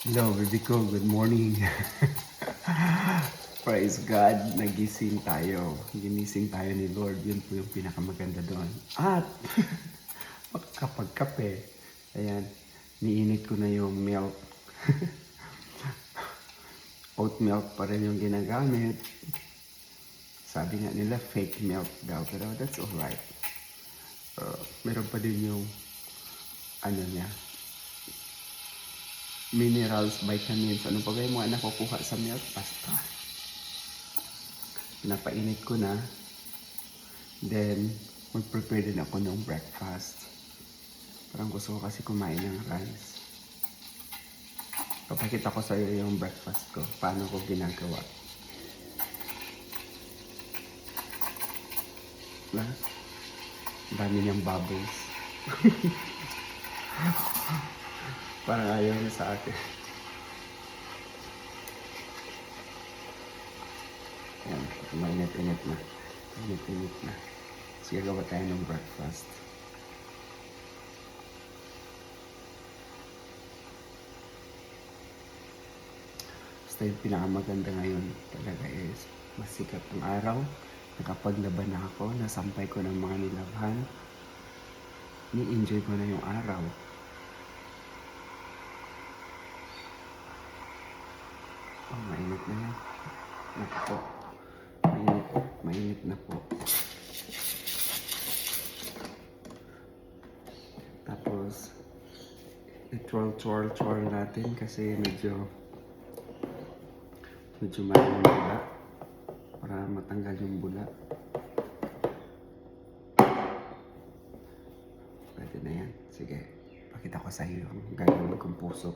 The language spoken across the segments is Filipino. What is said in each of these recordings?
Hello, baby ko. Good morning. Praise God. Nagising tayo. Ginising tayo ni Lord. Yun po yung pinakamaganda doon. At, kapag kape, ayan, niinit ko na yung milk. Oat milk pa rin yung ginagamit. Sabi nga nila, fake milk daw. Pero that's alright. Meron pa din yung, ano niya, minerals, vitamins, ano pa ba yung mga nakukuha sa milk? Basta. Napainit ko na. Then, mag-prepare din ako ng breakfast. Parang gusto ko kasi kumain ng rice. Papakita ko sa iyo yung breakfast ko. Paano ko ginagawa. Na? Dami niyang bubbles. Parang ayaw niya sa akin. Yan, mainit-init na. Mainit-init na. Sige, gawa tayo ng breakfast. Basta yung pinakamaganda ngayon talaga is masikat ang araw. Nakapaglaban na ako, nasampay ko ng mga nilabhan. Ni-enjoy ko na yung araw. Oh, mainit na yan. Naku po. Mainit na po. Tapos, i-twirl natin kasi medyo maraming bula para matanggal yung bula. Pwede na yan. Sige, pakita ko sa iyo ang gagawin kong puso.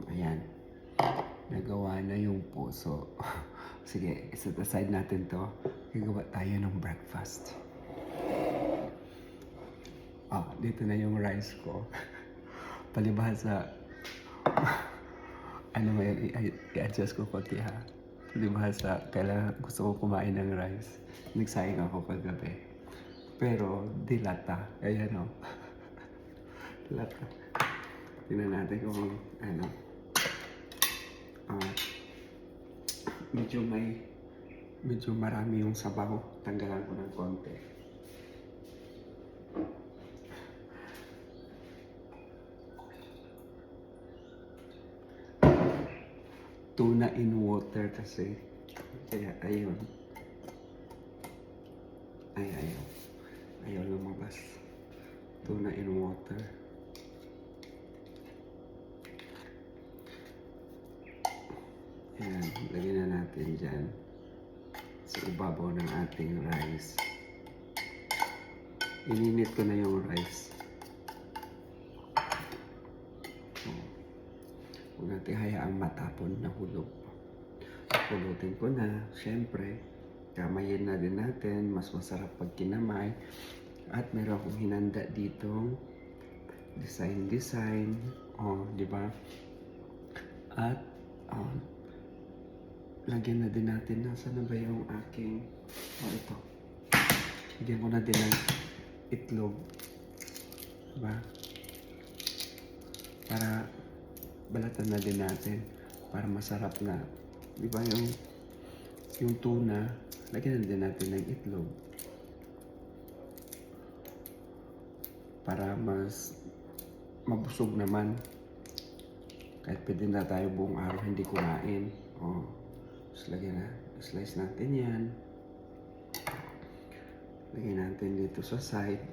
Ayan. Nagawa na yung puso. Sige, set aside natin to. Gagawa tayo ng breakfast. Dito na yung rice ko. Palibhasa, ano mo yun, i-adjust ko konti ha. Palibhasa, kailangan gusto ko kumain ng rice. Nagsayang ako kagabi. Pero, dilata. Ayan o. Dilata. Tingnan natin kung ano. Medyo marami yung sabaw. Tanggalan ko ng konti. Tuna in water kasi. Kaya ayun. Ayaw lumabas. Tuna in water. Ayan, lagyan na natin dyan sa ibabaw ng ating rice. Ininit ko na yung rice. Huwag natin hayaang matapon na hulog. Pulutin ko na, syempre. Kamayin na din natin, mas masarap pag kinamay. At meron akong hinanda ditong design. Di ba? At, lagyan na din natin, nasa na ba yung aking, ito. Lagyan ko na din ng itlog. Diba? Para balatan na din natin. Para masarap na. Diba yung tuna, lagyan na din natin ng itlog. Para mas mabusog naman. Kahit pwede na tayo buong araw hindi kumain. Tapos lagyan na, slice natin yan. Lagyan natin dito sa side.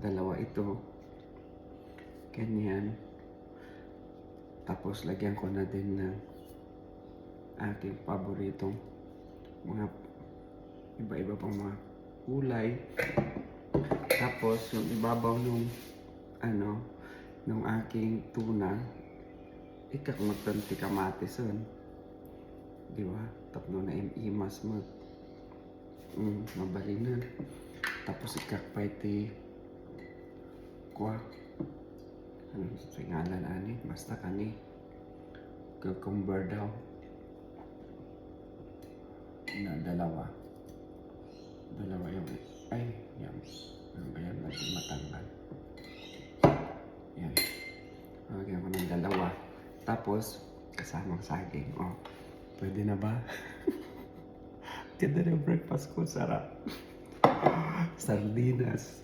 Dalawa ito. Ganyan. Tapos lagyan ko na din ng aking paboritong mga iba-iba pang mga kulay. Tapos yung ibabaw nung aking tuna, ikakmatanti kamatis yun. Diba? Tapno na imas mo. Mabalinan. Tapos ikakpay ti kwa. Sa ngalan ani, basta kani. Cucumber daw. na dalawa. Dalawa yung, ay, yan. Ano ba yan? Natin matanggal. Yan. Lagyan ko ng dalawa. Tapos, kasamang saging. Oh, pwede na ba? Ganda ng breakfast ko. Sarap. Sardinas.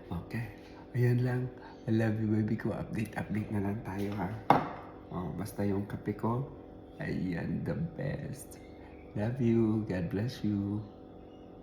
Okay. Ayan lang. I love you, baby ko. Update na lang tayo, ha? Oh, basta yung kape ko, ayan, the best. Love you. God bless you.